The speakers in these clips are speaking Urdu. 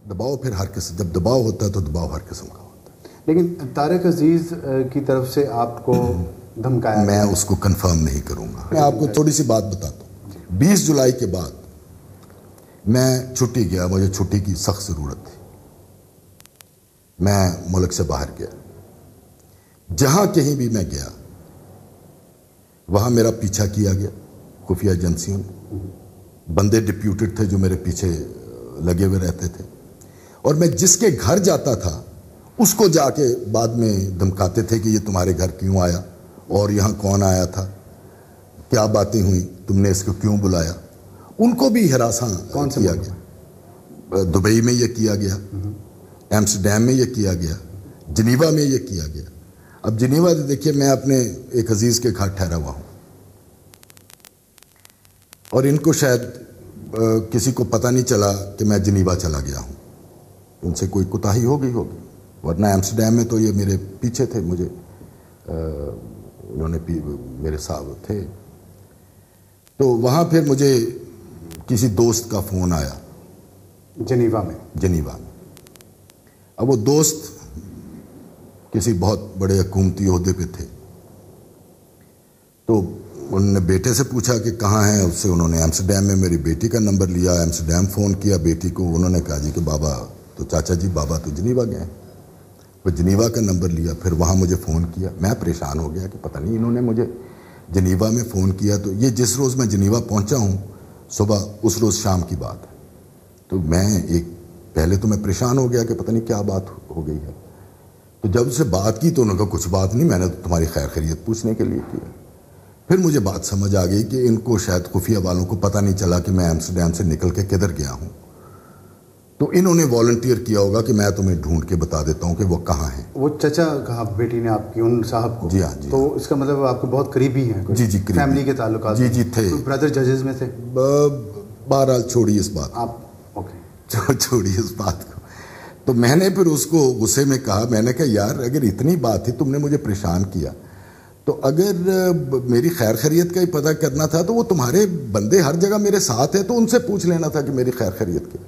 دباؤ پھر ہر قسم، جب دباؤ ہوتا ہے تو دباؤ ہر قسم کا ہوتا ہے. لیکن طارق عزیز کی طرف سے آپ کو دھمکایا؟ میں اس کو کنفرم نہیں کروں گا. میں آپ کو تھوڑی سی بات بتاتا ہوں. 20 جولائی کے بعد میں چھٹی گیا، مجھے چھٹی کی سخت ضرورت تھی. میں ملک سے باہر گیا. جہاں کہیں بھی میں گیا وہاں میرا پیچھا کیا گیا خفیہ ایجنسیوں نے. بندے ڈپیوٹڈ تھے جو میرے پیچھے لگے ہوئے رہتے تھے، اور میں جس کے گھر جاتا تھا اس کو جا کے بعد میں دھمکاتے تھے کہ یہ تمہارے گھر کیوں آیا، اور یہاں کون آیا تھا، کیا باتیں ہوئیں، تم نے اس کو کیوں بلایا. ان کو بھی ہراساں کیا گیا. دبئی میں یہ کیا گیا، ایمسٹرڈیم میں یہ کیا گیا، جنیوا میں یہ کیا گیا. اب جنیوا دیکھیے، میں اپنے ایک عزیز کے گھر ٹھہرا ہوا ہوں، اور ان کو شاید کسی کو پتہ نہیں چلا کہ میں جنیوا چلا گیا ہوں. ان سے کوئی کوتاہی ہو گئی ہوگی، ورنہ ایمسٹرڈیم میں تو یہ میرے پیچھے تھے، مجھے انہوں نے میرے ساتھ تھے. تو وہاں پھر مجھے کسی دوست کا فون آیا جنیوا میں. اب وہ دوست کسی بہت بڑے حکومتی عہدے پہ تھے. تو انہوں نے بیٹے سے پوچھا کہ کہاں ہیں. اس سے انہوں نے ایمسٹرڈیم میں میری بیٹی کا نمبر لیا، ایمسٹرڈیم فون کیا بیٹی کو. انہوں نے کہا جی کہ بابا تو چاچا جی بابا تو جنیوا گئے ہیں. وہ جنیوا کا نمبر لیا، پھر وہاں مجھے فون کیا. میں پریشان ہو گیا کہ پتہ نہیں انہوں نے مجھے جنیوا میں فون کیا. تو یہ جس روز میں جنیوا پہنچا ہوں صبح، اس روز شام کی بات ہے. تو میں پہلے تو میں پریشان ہو گیا کہ پتہ نہیں کیا بات ہو گئی ہے. تو جب سے بات کی تو انہوں نے کہا کچھ بات نہیں، میں نے تو تمہاری خیر خیریت پوچھنے کے لیے کیا. پھر مجھے بات سمجھ آ گئی کہ ان کو شاید خفیہ والوں کو پتہ نہیں چلا کہ میں ایمسٹرڈیم سے نکل کے کدھر گیا ہوں. تو انہوں نے والنٹیئر کیا ہوگا کہ میں تمہیں ڈھونڈ کے بتا دیتا ہوں کہ وہ کہاں ہیں. وہ چچا کہا بیٹی نے آپ کی ان صاحب کو؟ جی ہاں. جی تو اس کا مطلب آپ کو بہت قریبی ہیں؟ جی جی فیملی کے تعلقات؟ جی تھے. بردر ججز میں تھے؟ بہرحال چھوڑیے اس بات آپ. اوکے چھوڑیے اس بات کو. تو میں نے پھر اس کو غصے میں کہا، میں نے کہا یار اگر اتنی بات تھی، تم نے مجھے پریشان کیا، تو اگر میری خیر خیریت کا ہی پتہ کرنا تھا تو وہ تمہارے بندے ہر جگہ میرے ساتھ ہیں، تو ان سے پوچھ لینا تھا کہ میری خیر خیریت کی.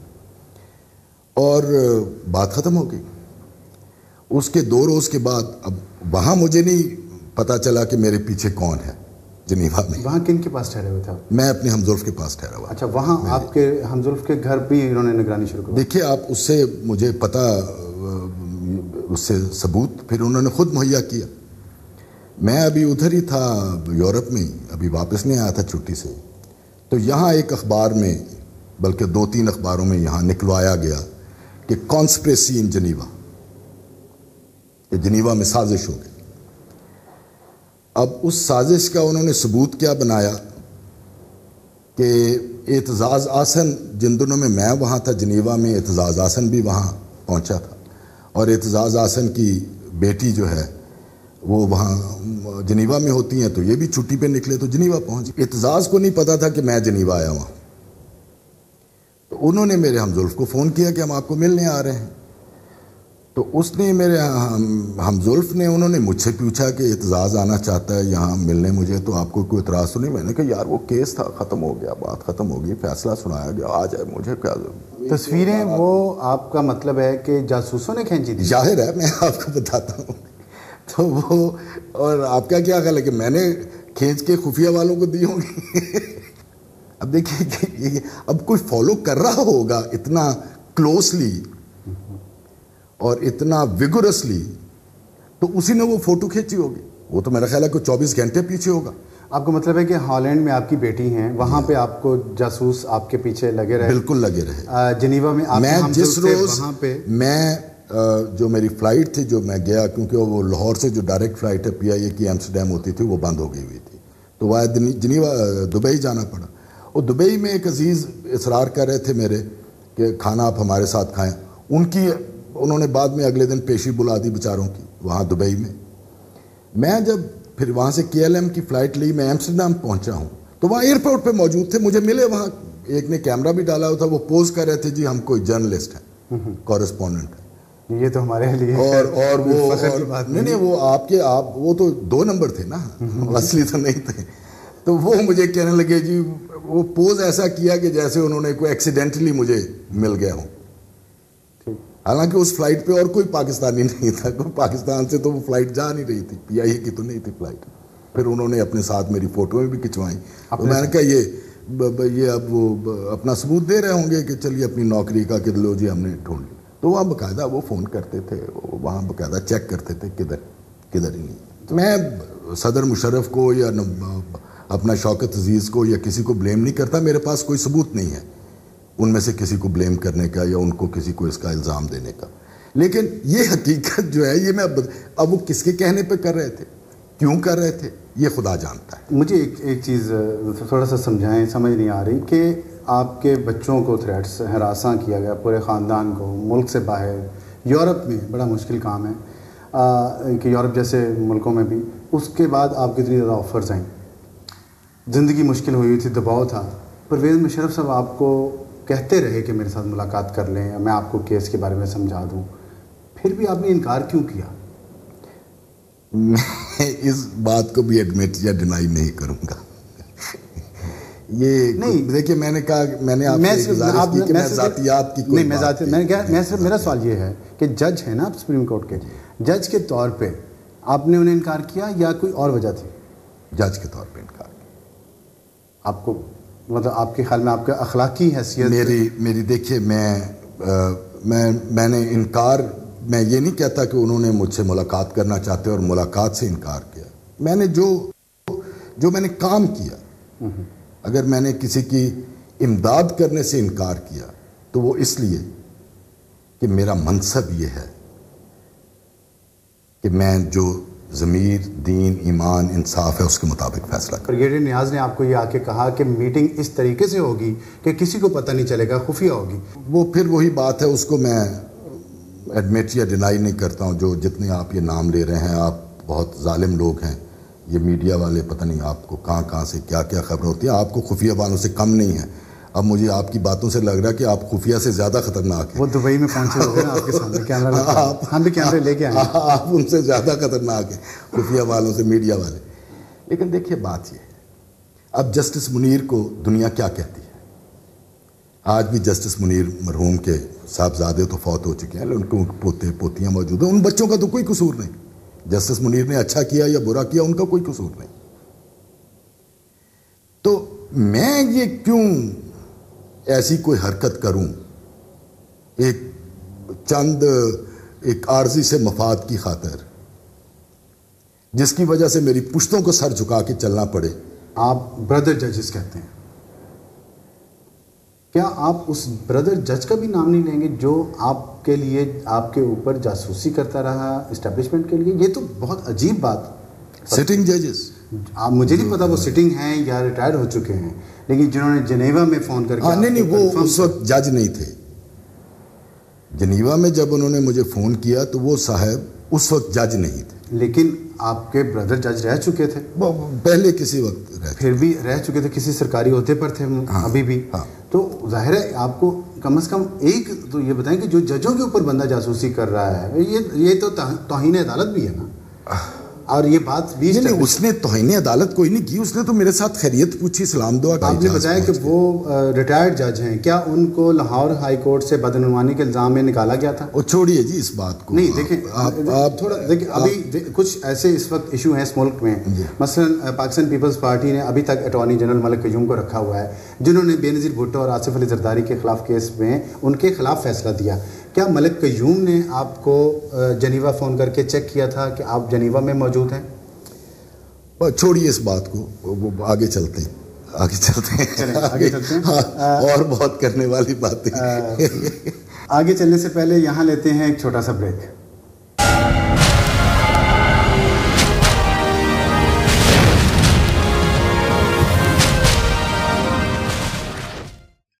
اور بات ختم ہو گئی. اس کے 2 روز کے بعد اب وہاں مجھے نہیں پتہ چلا کہ میرے پیچھے کون ہے. جنیوا میں وہاں کن کے پاس ٹھہرے ہوئے تھے؟ میں اپنے ہمزلف کے پاس ٹھہرا ہوا. اچھا، وہاں آپ کے ہمزلف کے گھر بھی انہوں نے نگرانی شروع کی؟ دیکھیے آپ، اس سے مجھے پتہ، اس سے ثبوت پھر انہوں نے خود مہیا کیا. میں ابھی ادھر ہی تھا یورپ میں، ابھی واپس نہیں آیا تھا چھٹی سے. تو یہاں ایک اخبار میں، بلکہ 2-3 اخباروں میں یہاں نکلوایا گیا کہ کانسپریسی ان جنیوا، کہ جنیوا میں سازش ہو گئی. اب اس سازش کا انہوں نے ثبوت کیا بنایا کہ اعتزاز احسن، جن دنوں میں وہاں تھا جنیوا میں، اعتزاز احسن بھی وہاں پہنچا تھا، اور اعتزاز احسن کی بیٹی جو ہے وہ وہاں جنیوا میں ہوتی ہیں، تو یہ بھی چھٹی پہ نکلے تو جنیوا پہنچ. اعتزاز کو نہیں پتا تھا کہ میں جنیوا آیا ہوں. تو انہوں نے میرے ہمزلف کو فون کیا کہ ہم آپ کو ملنے آ رہے ہیں. تو اس نے میرے ہمزلف نے، انہوں نے مجھ سے پوچھا کہ اعتزاز آنا چاہتا ہے یہاں ملنے مجھے، تو آپ کو کوئی اعتراض تو نہیں؟ میں نے کہا یار وہ کیس تھا، ختم ہو گیا، بات ختم ہو گئی، فیصلہ سنایا گیا، آ جائے، مجھے کیا. تصویریں وہ آپ کا مطلب ہے کہ جاسوسوں نے کھینچی تھی؟ ظاہر ہے، میں آپ کو بتاتا ہوں. تو وہ، اور آپ کا کیا خیال ہے کہ میں نے کھینچ کے خفیہ والوں کو دی ہوں گی؟ اب دیکھیے، اب کوئی فالو کر رہا ہوگا اتنا کلوزلی اور اتنا ویگورسلی، تو اسی نے وہ فوٹو کھینچی ہوگی. وہ تو میرا خیال ہے کہ 24 گھنٹے پیچھے ہوگا. آپ کا مطلب ہے کہ ہالینڈ میں آپ کی بیٹی ہیں، وہاں پہ آپ کو جاسوس آپ کے پیچھے لگے رہے؟ بالکل لگے رہے. جنیوا میں آپ میں جس روز وہاں پہ جو میری فلائٹ تھی، جو میں گیا، کیونکہ وہ لاہور سے جو ڈائریکٹ فلائٹ ہے PIA کی ایمسٹرڈیم ہوتی تھی، وہ بند ہو گئی ہوئی تھی، تو وہ جنیوا دبئی جانا پڑا. اور دبئی میں ایک عزیز اصرار کر رہے تھے میرے کہ کھانا آپ ہمارے ساتھ کھائیں. انہوں نے بعد میں اگلے دن پیشی بلا دی بیچاروں کی وہاں دبئی میں. میں جب پھر وہاں سے KLM کی فلائٹ لی، میں ایمسٹرڈیم پہنچا ہوں، تو وہاں ایئرپورٹ پہ موجود تھے، مجھے ملے وہاں. ایک نے کیمرہ بھی ڈالا ہوا تھا، وہ پوز کر رہے تھے جی ہم کوئی جرنلسٹ ہیں، کورسپونڈنٹ ہیں. یہ تو ہمارے لیے اور وہ نہیں، وہ تو 2 نمبر تھے نا، اصلی تو نہیں تھے. تو وہ مجھے کہنے لگے جی، وہ پوز ایسا کیا کہ جیسے انہوں نے کوئی ایکسیڈنٹلی مجھے مل گیا ہوں. حالانکہ اس فلائٹ پہ اور کوئی پاکستانی نہیں تھا, کوئی پاکستان سے تو وہ فلائٹ جا نہیں رہی تھی, PIA کی تو نہیں تھی فلائٹ. پھر انہوں نے اپنے ساتھ میری فوٹویں بھی کھنچوائیں. تو میں نے کہا یہ اب وہ اپنا ثبوت دے رہے ہوں گے کہ چلیے اپنی نوکری کا کہ لو جی ہم نے ڈھونڈ لیا. تو وہاں باقاعدہ وہ فون کرتے تھے, وہاں باقاعدہ چیک کرتے تھے کدھر ہی نہیں. میں صدر مشرف کو یا اپنا شوکت عزیز کو یا کسی کو بلیم نہیں کرتا, میرے پاس کوئی ثبوت نہیں ہے ان میں سے کسی کو بلیم کرنے کا یا ان کو کسی کو اس کا الزام دینے کا. لیکن یہ حقیقت جو ہے یہ میں اب وہ کس کے کہنے پہ کر رہے تھے, کیوں کر رہے تھے, یہ خدا جانتا ہے. مجھے ایک چیز تھوڑا سا سمجھائیں, سمجھ نہیں آ رہی کہ آپ کے بچوں کو تھریٹس ہراساں کیا گیا, پورے خاندان کو, ملک سے باہر, یورپ میں بڑا مشکل کام ہے کہ یورپ جیسے ملکوں میں بھی, اس کے بعد آپ کی اتنی زیادہ آفرز آئیں, زندگی مشکل ہوئی تھی, دباؤ تھا. پرویز مشرف صاحب آپ کو کہتے رہے کہ میرے ساتھ ملاقات کر لیں, میں آپ کو کیس کے بارے میں سمجھا دوں, پھر بھی آپ نے انکار کیوں کیا؟ میں اس بات کو بھی ایڈمٹ یا ڈینائی نہیں کروں گا. یہ نہیں, دیکھیے میں نے کہا, میں نے آپ سے گزارش کی کہ میں ذاتیات کی کوئی بات نہیں. میرا سوال یہ ہے کہ جج ہے نا آپ سپریم کورٹ کے, جج کے طور پہ آپ نے انہیں انکار کیا یا کوئی اور وجہ تھی؟ جج کے طور پہ انکار کیا. آپ کو مطلب آپ کے خیال میں آپ کا اخلاقی حیثیت؟ میری دیکھیے میں نے انکار, میں یہ نہیں کہتا کہ انہوں نے مجھ سے ملاقات کرنا چاہتے اور ملاقات سے انکار کیا. میں نے جو میں نے کام کیا, اگر میں نے کسی کی امداد کرنے سے انکار کیا تو وہ اس لیے کہ میرا منصب یہ ہے کہ میں جو ضمیر, دین, ایمان, انصاف ہے اس کے مطابق فیصلہ کروں. بریگیڈیئر نیاز نے آپ کو یہ آ کے کہا کہ میٹنگ اس طریقے سے ہوگی کہ کسی کو پتہ نہیں چلے گا, خفیہ ہوگی. وہ پھر وہی بات ہے, اس کو میں ایڈمٹ یا ڈینائی نہیں کرتا ہوں. جو جتنے آپ یہ نام لے رہے ہیں, آپ بہت ظالم لوگ ہیں, یہ میڈیا والے, پتہ نہیں آپ کو کہاں سے کیا خبر ہوتی ہے. آپ کو خفیہ والوں سے کم نہیں ہے. اب مجھے آپ کی باتوں سے لگ رہا ہے کہ آپ خفیہ سے زیادہ خطرناک ہیں. وہ دبئی میں پہنچے ہوئے ہیں آپ کے سامنے کیمرہ, ہم بھی کیمرے لے کے آئے, آپ ان سے زیادہ خطرناک ہیں خفیہ والوں سے, میڈیا والے. لیکن دیکھیے بات یہ ہے, اب جسٹس منیر کو دنیا کیا کہتی ہے؟ آج بھی جسٹس منیر مرحوم کے صاحبزادے تو فوت ہو چکے ہیں, ان کو پوتے پوتیاں موجود ہیں. ان بچوں کا تو کوئی قصور نہیں. جسٹس منیر نے اچھا کیا یا برا کیا, ان کا کوئی قصور نہیں. تو میں یہ کیوں ایسی کوئی حرکت کروں ایک عارضی سے مفاد کی خاطر, جس کی وجہ سے میری پشتوں کو سر جھکا کے چلنا پڑے. آپ بردر ججز کہتے ہیں, کیا آپ اس بردر جج کا بھی نام نہیں لیں گے جو آپ کے لیے, آپ کے اوپر جاسوسی کرتا رہا اسٹیبلشمنٹ کے لیے؟ یہ تو بہت عجیب بات. سٹنگ ججز, مجھے نہیں پتا وہ سٹنگ ہیں یا ریٹائر ہو چکے ہیں, لیکن جنہوں نے جنیوا میں فون کر کے, نہیں وہ اس وقت جج نہیں تھے. جنیوا میں جب انہوں نے مجھے فون کیا تو وہ صاحب اس وقت جج نہیں تھے. لیکن آپ کے بردر جج رہ چکے تھے پہلے کسی وقت, پھر بھی رہ چکے تھے, کسی سرکاری عہدے پر تھے ابھی بھی. تو ظاہر ہے آپ کو کم از کم ایک تو یہ بتائیں کہ جو ججوں کے اوپر بندہ جاسوسی کر رہا ہے, یہ تو توہین عدالت بھی ہے نا. اور یہ بات بھی نہیں, اس نے توہین عدالت کوئی نہیں کی, اس نے تو میرے ساتھ خیریت پوچھی, سلام دعا. آپ نے بتایا کہ وہ ریٹائرڈ جج ہیں, کیا ان کو لاہور ہائی کورٹ سے بدعنوانی کے الزام میں نکالا گیا تھا؟ وہ چھوڑیے جی اس بات کو. نہیں دیکھیں, آپ تھوڑا دیکھیں, ابھی کچھ ایسے اس وقت ایشو ہیں اس ملک میں, مثلا پاکستان پیپلز پارٹی نے ابھی تک اٹارنی جنرل ملک قیوم کو رکھا ہوا ہے, جنہوں نے بے نظیر بھٹو اور آصف علی زرداری کے خلاف کیس میں ان کے خلاف فیصلہ دیا. کیا ملک قیوم نے آپ کو جنیوا فون کر کے چیک کیا تھا کہ آپ جنیوا میں موجود ہیں؟ چھوڑیے اس بات کو, وہ آگے چلتے ہیں اور بہت کرنے والی باتیں. آگے چلنے سے پہلے یہاں لیتے ہیں ایک چھوٹا سا بریک.